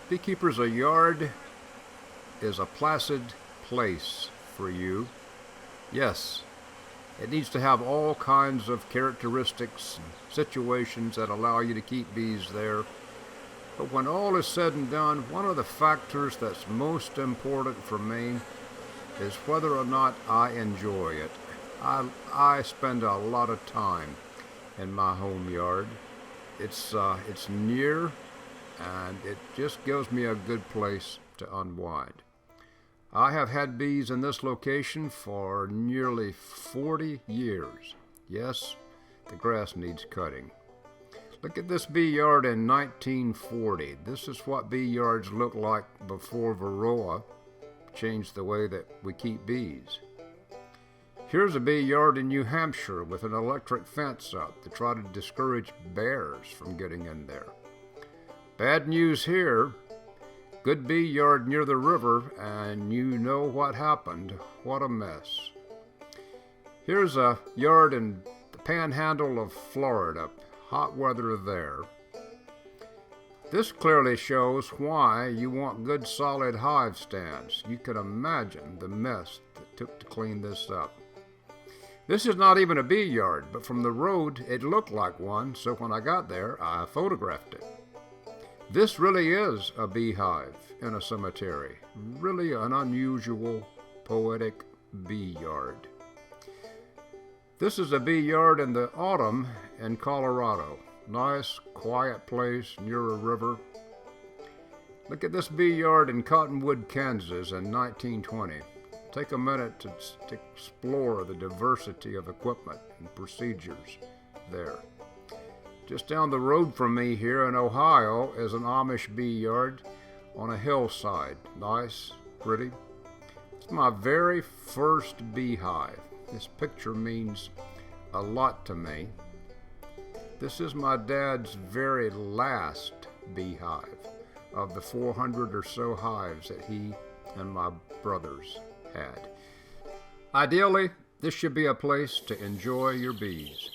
Beekeepers, a yard is a placid place for you. Yes, it needs to have all kinds of characteristics and situations that allow you to keep bees there. But when all is said and done, one of the factors that's most important for me is whether or not I enjoy it. I spend a lot of time in my home yard. It's near, and it just gives me a good place to unwind. I have had bees in this location for nearly 40 years. Yes, the grass needs cutting. Look at this bee yard in 1940. This is what bee yards looked like before Varroa changed the way that we keep bees. Here's a bee yard in New Hampshire with an electric fence up to try to discourage bears from getting in there. Bad news here. Good bee yard near the river, and you know what happened. What a mess. Here's a yard in the panhandle of Florida. Hot weather there. This clearly shows why you want good solid hive stands. You can imagine the mess that took to clean this up. This is not even a bee yard, but from the road it looked like one, so when I got there I photographed it. This really is a beehive in a cemetery. Really an unusual, poetic bee yard. This is a bee yard in the autumn in Colorado. Nice, quiet place near a river. Look at this bee yard in Cottonwood, Kansas in 1920. Take a minute to explore the diversity of equipment and procedures there. Just down the road from me here in Ohio is an Amish bee yard on a hillside. Nice, pretty. It's my very first beehive. This picture means a lot to me. This is my dad's very last beehive of the 400 or so hives that he and my brothers had. Ideally, this should be a place to enjoy your bees.